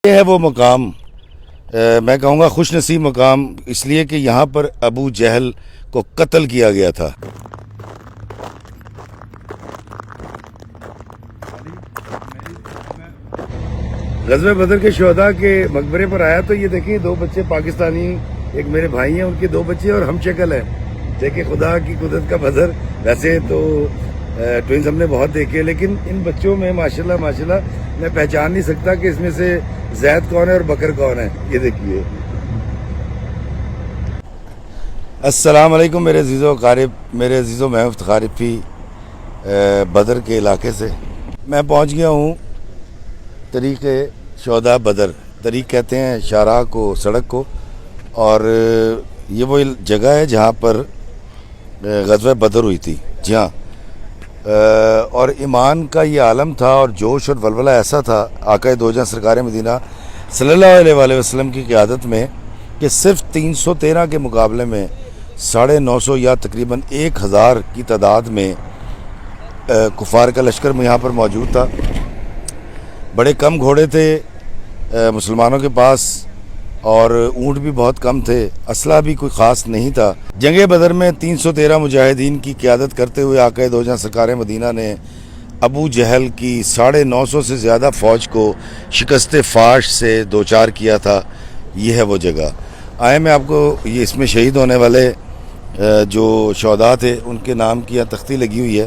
یہ ہے وہ مقام، میں کہوں گا خوش نصیب مقام، اس لیے کہ یہاں پر ابو جہل کو قتل کیا گیا تھا۔ غزوہ بدر کے شہداء کے مقبرے پر آیا تو یہ دیکھیں دو بچے پاکستانی، ایک میرے بھائی ہیں، ان کے دو بچے اور ہم شکل ہیں۔ دیکھیں خدا کی قدرت کا بدر، ویسے تو ٹوئنز ہم نے بہت دیکھے، لیکن ان بچوں میں ماشاءاللہ میں پہچان نہیں سکتا کہ اس میں سے زید کون ہے اور بکر کون ہے۔ یہ دیکھیے۔ السلام علیکم میرے عزیز و اقارب، میرے عزیز و میں افتخارفی بدر کے علاقے سے میں پہنچ گیا ہوں طریق شہداء بدر۔ طریق کہتے ہیں شاہراہ کو، سڑک کو، اور یہ وہ جگہ ہے جہاں پر غزوہ بدر ہوئی تھی۔ جی ہاں، اور ایمان کا یہ عالم تھا اور جوش اور ولولہ ایسا تھا آقا دو جہاں سرکار مدینہ صلی اللہ علیہ وآلہ وسلم کی قیادت میں کہ صرف 313 کے مقابلے میں 950 یا تقریباً 1000 کی تعداد میں کفار کا لشکر یہاں پر موجود تھا۔ بڑے کم گھوڑے تھے مسلمانوں کے پاس، اور اونٹ بھی بہت کم تھے، اسلحہ بھی کوئی خاص نہیں تھا۔ جنگ بدر میں 313 مجاہدین کی قیادت کرتے ہوئے آقا دو جہاں سرکار مدینہ نے ابو جہل کی 950 سے زیادہ فوج کو شکست فاش سے دوچار کیا تھا۔ یہ ہے وہ جگہ۔ آئے میں آپ کو یہ اس میں شہید ہونے والے جو شہداء تھے ان کے نام کی یہاں تختی لگی ہوئی ہے،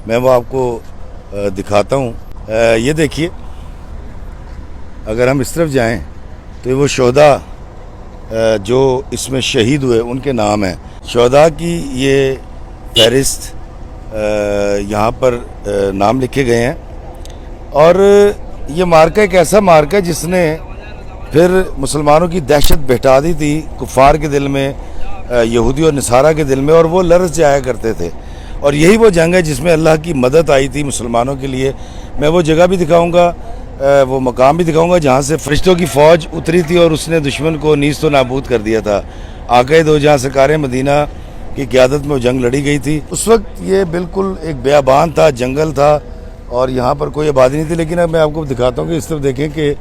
میں وہ آپ کو دکھاتا ہوں۔ یہ دیکھیے، اگر ہم اس طرف جائیں تو وہ شہداء جو اس میں شہید ہوئے ان کے نام ہیں۔ شہداء کی یہ فہرست یہاں پر نام لکھے گئے ہیں، اور یہ مارکہ ایک ایسا مارکہ جس نے پھر مسلمانوں کی دہشت بہٹا دی تھی کفار کے دل میں، یہودی اور نصارہ کے دل میں، اور وہ لرز جایا کرتے تھے۔ اور یہی وہ جنگ ہے جس میں اللہ کی مدد آئی تھی مسلمانوں کے لیے۔ میں وہ جگہ بھی دکھاؤں گا، وہ مقام بھی دکھاؤں گا جہاں سے فرشتوں کی فوج اتری تھی اور اس نے دشمن کو نیست و نابود کر دیا تھا۔ آقا دو جہاں سرکار مدینہ کی قیادت میں وہ جنگ لڑی گئی تھی۔ اس وقت یہ بالکل ایک بیابان تھا، جنگل تھا، اور یہاں پر کوئی آبادی نہیں تھی۔ لیکن اب میں آپ کو دکھاتا ہوں کہ اس طرف دیکھیں کہ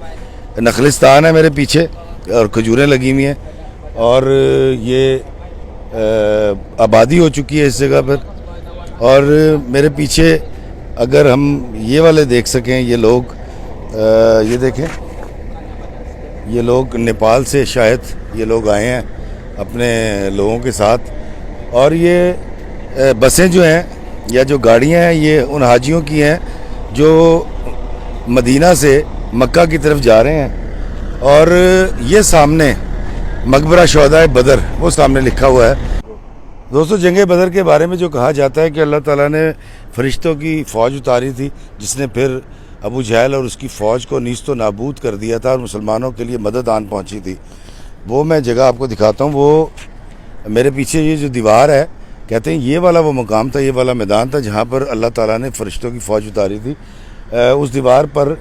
نخلستان ہے میرے پیچھے، اور کھجوریں لگی ہوئی ہیں، اور یہ آبادی ہو چکی ہے اس جگہ پر۔ اور میرے پیچھے اگر ہم یہ والے دیکھ سکیں، یہ لوگ یہ دیکھیں، یہ لوگ نیپال سے شاید یہ لوگ آئے ہیں اپنے لوگوں کے ساتھ، اور یہ بسیں جو ہیں یا جو گاڑیاں ہیں یہ ان حاجیوں کی ہیں جو مدینہ سے مکہ کی طرف جا رہے ہیں۔ اور یہ سامنے مقبرہ شہداء بدر وہ سامنے لکھا ہوا ہے۔ دوستو، جنگ بدر کے بارے میں جو کہا جاتا ہے کہ اللہ تعالیٰ نے فرشتوں کی فوج اتاری تھی جس نے پھر ابو جہل اور اس کی فوج کو نیست و نابود کر دیا تھا اور مسلمانوں کے لیے مدد آن پہنچی تھی، وہ میں جگہ آپ کو دکھاتا ہوں۔ وہ میرے پیچھے یہ جو دیوار ہے، کہتے ہیں یہ والا وہ مقام تھا، یہ والا میدان تھا جہاں پر اللہ تعالیٰ نے فرشتوں کی فوج اتاری تھی۔ اس دیوار پر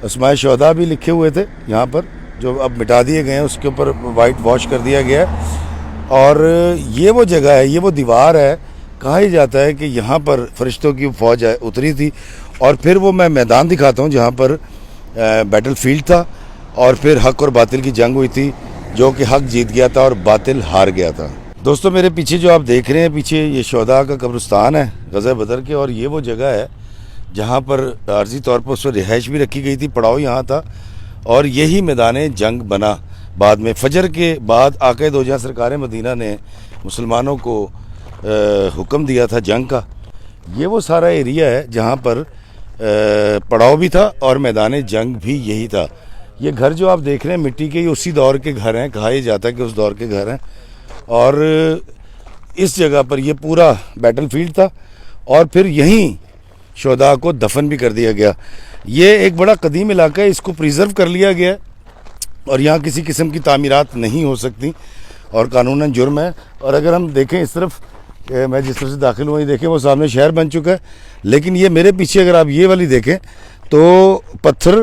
اسماء شہداء بھی لکھے ہوئے تھے یہاں پر، جو اب مٹا دیے گئے ہیں، اس کے اوپر وائٹ واش کر دیا گیا ہے۔ اور یہ وہ جگہ ہے، یہ وہ دیوار ہے، کہا ہی جاتا ہے کہ یہاں پر فرشتوں کی فوج اتری تھی۔ اور پھر وہ میں میدان دکھاتا ہوں جہاں پر بیٹل فیلڈ تھا، اور پھر حق اور باطل کی جنگ ہوئی تھی، جو کہ حق جیت گیا تھا اور باطل ہار گیا تھا۔ دوستو، میرے پیچھے جو آپ دیکھ رہے ہیں، پیچھے یہ شہداء کا قبرستان ہے غزوہ بدر کے، اور یہ وہ جگہ ہے جہاں پر عارضی طور پر اس پر رہائش بھی رکھی گئی تھی، پڑاؤ یہاں تھا، اور یہی میدان جنگ بنا بعد میں۔ فجر کے بعد آقا دو جہاں سرکار مدینہ نے مسلمانوں کو حکم دیا تھا جنگ کا۔ یہ وہ سارا ایریا ہے جہاں پر پڑاؤ بھی تھا اور میدان جنگ بھی یہی تھا۔ یہ گھر جو آپ دیکھ رہے ہیں مٹی کے، یہ اسی دور کے گھر ہیں، کہا ہی جاتا ہے کہ اس دور کے گھر ہیں۔ اور اس جگہ پر یہ پورا بیٹل فیلڈ تھا، اور پھر یہیں شہداء کو دفن بھی کر دیا گیا۔ یہ ایک بڑا قدیم علاقہ ہے، اس کو پریزرو کر لیا گیا ہے، اور یہاں کسی قسم کی تعمیرات نہیں ہو سکتی اور قانوناً جرم ہے۔ اور اگر ہم دیکھیں اس طرف، میں جس طرف سے داخل ہوں، یہ دیکھیں وہ سامنے شہر بن چکا ہے، لیکن یہ میرے پیچھے اگر آپ یہ والی دیکھیں تو پتھر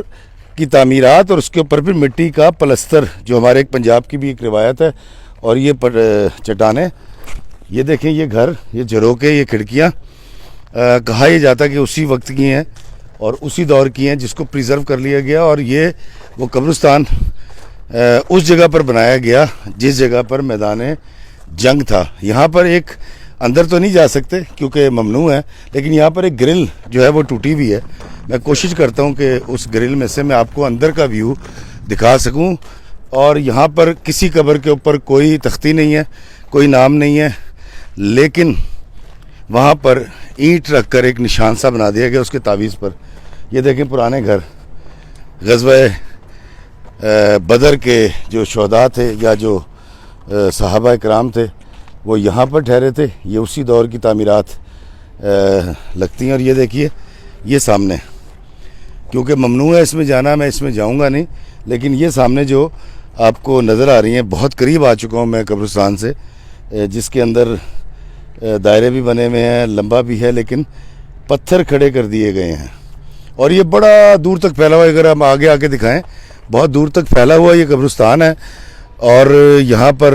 کی تعمیرات اور اس کے اوپر پھر مٹی کا پلستر، جو ہمارے ایک پنجاب کی بھی ایک روایت ہے۔ اور یہ چٹانیں، یہ دیکھیں، یہ گھر، یہ جھروکے، یہ کھڑکیاں، کہا یہ جاتا کہ اسی وقت کی ہیں، اور اسی دور کی ہیں جس کو پریزرو کر لیا گیا. اور یہ وہ قبرستان اس جگہ پر بنایا گیا جس جگہ پر میدان جنگ تھا. یہاں پر ایک اندر تو نہیں جا سکتے کیونکہ ممنوع ہے, لیکن یہاں پر ایک گرل جو ہے وہ ٹوٹی ہوئی ہے. میں کوشش کرتا ہوں کہ اس گرل میں سے میں آپ کو اندر کا ویو دکھا سکوں. اور یہاں پر کسی قبر کے اوپر کوئی تختی نہیں ہے, کوئی نام نہیں ہے, لیکن وہاں پر اینٹ رکھ کر ایک نشان سا بنا دیا گیا اس کے تعویذ پر. یہ دیکھیں پرانے گھر, غزوہ بدر کے جو شہداء تھے یا جو صحابہ کرام تھے وہ یہاں پر ٹھہرے تھے. یہ اسی دور کی تعمیرات لگتی ہیں. اور یہ دیکھیے یہ سامنے, کیونکہ ممنوع ہے اس میں جانا, میں اس میں جاؤں گا نہیں, لیکن یہ سامنے جو آپ کو نظر آ رہی ہیں, بہت قریب آ چکا ہوں میں قبرستان سے, جس کے اندر دائرے بھی بنے ہوئے ہیں, لمبا بھی ہے, لیکن پتھر کھڑے کر دیے گئے ہیں. اور یہ بڑا دور تک پھیلا ہوا ہے. اگر ہم آگے آ کے دکھائیں, بہت دور تک پھیلا ہوا یہ قبرستان ہے. اور یہاں پر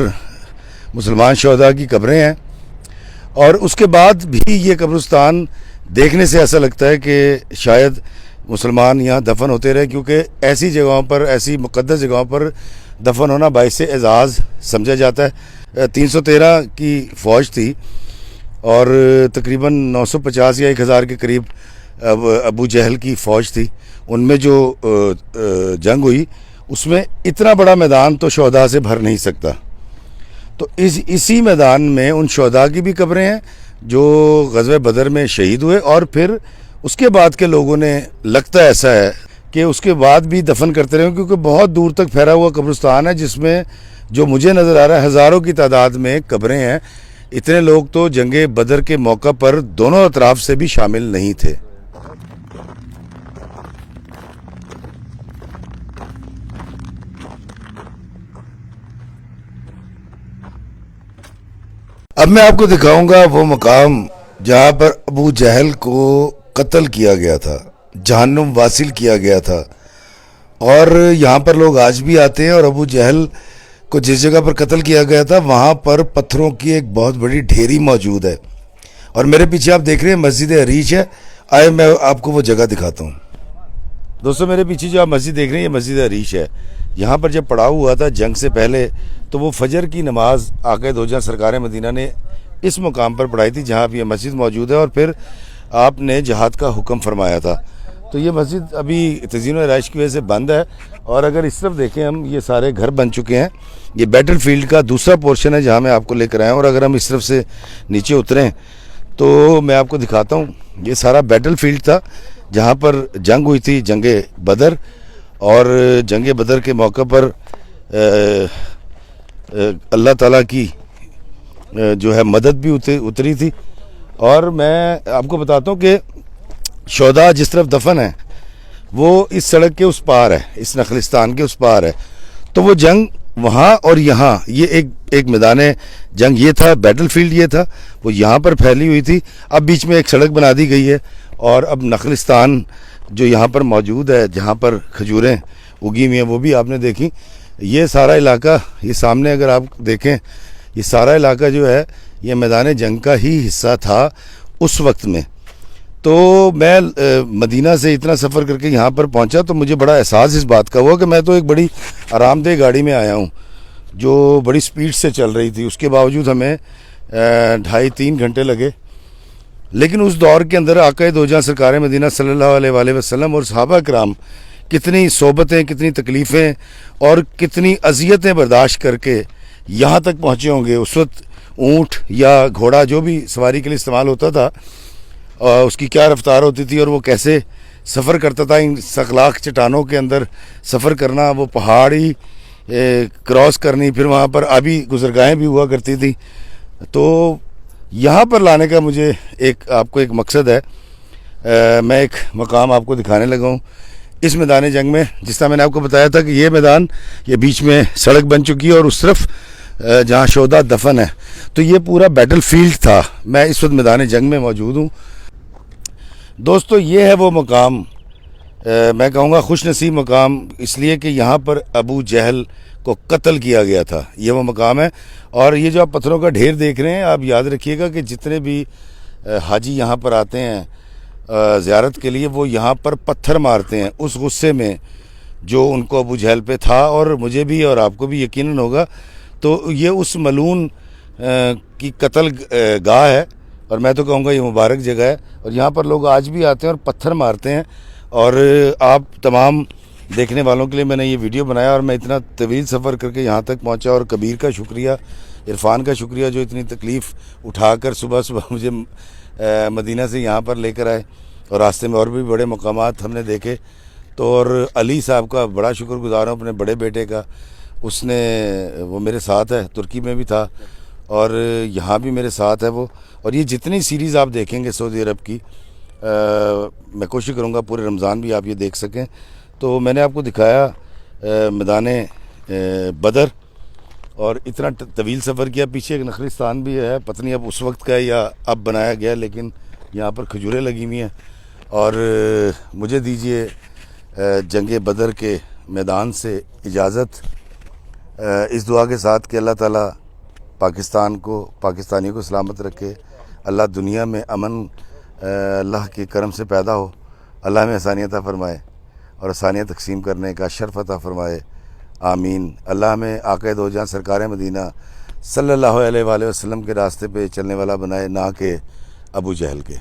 مسلمان شہداء کی قبریں ہیں. اور اس کے بعد بھی یہ قبرستان دیکھنے سے ایسا لگتا ہے کہ شاید مسلمان یہاں دفن ہوتے رہے, کیونکہ ایسی جگہوں پر, ایسی مقدس جگہوں پر دفن ہونا باعث اعزاز سمجھا جاتا ہے. 313 کی فوج تھی اور تقریباً 950 یا 1000 کے قریب ابو جہل کی فوج تھی. ان میں جو جنگ ہوئی اس میں اتنا بڑا میدان تو شہداء سے بھر نہیں سکتا. تو اسی میدان میں ان شہداء کی بھی قبریں ہیں جو غزوہ بدر میں شہید ہوئے, اور پھر اس کے بعد کے لوگوں نے, لگتا ایسا ہے کہ اس کے بعد بھی دفن کرتے رہے, کیونکہ بہت دور تک پھیلا ہوا قبرستان ہے جس میں جو مجھے نظر آ رہا ہے ہزاروں کی تعداد میں قبریں ہیں. اتنے لوگ تو جنگ بدر کے موقع پر دونوں اطراف سے بھی شامل نہیں تھے. اب میں آپ کو دکھاؤں گا وہ مقام جہاں پر ابو جہل کو قتل کیا گیا تھا, جہنم واصل کیا گیا تھا. اور یہاں پر لوگ آج بھی آتے ہیں, اور ابو جہل کو جس جگہ پر قتل کیا گیا تھا وہاں پر پتھروں کی ایک بہت بڑی ڈھیری موجود ہے. اور میرے پیچھے آپ دیکھ رہے ہیں مسجد عریش ہے. آئے میں آپ کو وہ جگہ دکھاتا ہوں. دوستو میرے پیچھے جو آپ مسجد دیکھ رہے ہیں یہ مسجد عریش ہے. یہاں پر جب پڑاؤ ہوا تھا جنگ سے پہلے تو وہ فجر کی نماز آقا دو جہاں سرکار مدینہ نے اس مقام پر پڑھائی تھی جہاں اب یہ مسجد موجود ہے, اور پھر آپ نے جہاد کا حکم فرمایا تھا. تو یہ مسجد ابھی تزئین و آرائش کی وجہ سے بند ہے. اور اگر اس طرف دیکھیں ہم, یہ سارے گھر بن چکے ہیں. یہ بیٹل فیلڈ کا دوسرا پورشن ہے جہاں میں آپ کو لے کر آیا ہوں. اور اگر ہم اس طرف سے نیچے اتریں تو میں آپ کو دکھاتا ہوں, یہ سارا بیٹل فیلڈ تھا جہاں پر جنگ ہوئی تھی, جنگ بدر. اور جنگ بدر کے موقع پر اللہ تعالیٰ کی جو ہے مدد بھی اتری تھی. اور میں آپ کو بتاتا ہوں کہ شہداء جس طرف دفن ہے وہ اس سڑک کے اس پار ہے, اس نخلستان کے اس پار ہے. تو وہ جنگ وہاں اور یہاں, یہ ایک میدان جنگ یہ تھا, بیٹل فیلڈ یہ تھا, وہ یہاں پر پھیلی ہوئی تھی. اب بیچ میں ایک سڑک بنا دی گئی ہے, اور اب نخلستان جو یہاں پر موجود ہے جہاں پر کھجوریں اگی ہوئی ہیں وہ بھی آپ نے دیکھی. یہ سارا علاقہ, یہ سامنے اگر آپ دیکھیں, یہ سارا علاقہ جو ہے یہ میدان جنگ کا ہی حصہ تھا اس وقت میں. تو میں مدینہ سے اتنا سفر کر کے یہاں پر پہنچا تو مجھے بڑا احساس اس بات کا ہوا کہ میں تو ایک بڑی آرام دہ گاڑی میں آیا ہوں جو بڑی سپیڈ سے چل رہی تھی. اس کے باوجود ہمیں 2.5-3 گھنٹے لگے. لیکن اس دور کے اندر آقا دو جہاں سرکار مدینہ صلی اللہ علیہ وآلہ وسلم اور صحابہ کرام کتنی صحبتیں, کتنی تکلیفیں اور کتنی اذیتیں برداشت کر کے یہاں تک پہنچے ہوں گے. اس وقت اونٹ یا گھوڑا جو بھی سواری کے لیے استعمال ہوتا تھا اس کی کیا رفتار ہوتی تھی, اور وہ کیسے سفر کرتا تھا ان سخلاق چٹانوں کے اندر سفر کرنا, وہ پہاڑی کراس کرنی, پھر وہاں پر آبی گزرگاہیں بھی ہوا کرتی تھی. تو یہاں پر لانے کا مجھے آپ کو ایک مقصد ہے. میں ایک مقام آپ کو دکھانے لگا ہوں اس میدان جنگ میں. جس طرح میں نے آپ کو بتایا تھا کہ یہ میدان, یہ بیچ میں سڑک بن چکی ہے اور اس طرف جہاں شہداء دفن ہے, تو یہ پورا بیٹل فیلڈ تھا. میں اس وقت میدان جنگ میں موجود ہوں. دوستو یہ ہے وہ مقام, میں کہوں گا خوش نصیب مقام, اس لیے کہ یہاں پر ابو جہل کو قتل کیا گیا تھا. یہ وہ مقام ہے. اور یہ جو آپ پتھروں کا ڈھیر دیکھ رہے ہیں, آپ یاد رکھیے گا کہ جتنے بھی حاجی یہاں پر آتے ہیں زیارت کے لیے وہ یہاں پر پتھر مارتے ہیں اس غصے میں جو ان کو ابو جہل پہ تھا، اور مجھے بھی اور آپ کو بھی یقیناً ہوگا. تو یہ اس ملعون کی قتل گاہ ہے، اور میں تو کہوں گا یہ مبارک جگہ ہے، اور یہاں پر لوگ آج بھی آتے ہیں اور پتھر مارتے ہیں. اور آپ تمام دیکھنے والوں کے لیے میں نے یہ ویڈیو بنایا، اور میں اتنا طویل سفر کر کے یہاں تک پہنچا، اور کبیر کا شکریہ، عرفان کا شکریہ جو اتنی تکلیف اٹھا کر صبح صبح مجھے مدینہ سے یہاں پر لے کر آئے، اور راستے میں اور بھی بڑے مقامات ہم نے دیکھے. تو اور علی صاحب کا بڑا شکر گزار ہوں، اپنے بڑے بیٹے کا. اس نے وہ میرے ساتھ ہے، ترکی میں بھی تھا اور یہاں بھی میرے ساتھ ہے وہ. اور یہ جتنی سیریز آپ دیکھیں گے سعودی عرب کی، میں کوشش کروں گا پورے رمضان بھی آپ یہ دیکھ سکیں. تو میں نے آپ کو دکھایا میدان بدر، اور اتنا طویل سفر کیا. پیچھے ایک نخلستان بھی ہے، پتہ نہیں اب اس وقت کا ہے یا اب بنایا گیا، لیکن یہاں پر کھجوریں لگی ہوئی ہیں. اور مجھے دیجیے جنگ بدر کے میدان سے اجازت، اس دعا کے ساتھ کہ اللہ تعالیٰ پاکستان کو، پاکستانیوں کو سلامت رکھے. اللہ دنیا میں امن اللہ کے کرم سے پیدا ہو. اللہ ہمیں آسانیاں عطا فرمائے اور آسانیاں تقسیم کرنے کا شرف عطا فرمائے. آمین. اللہ ہمیں آقا دو جہاں سرکار مدینہ صلی اللہ علیہ وآلہ وسلم کے راستے پہ چلنے والا بنائے، نہ کہ ابو جہل کے.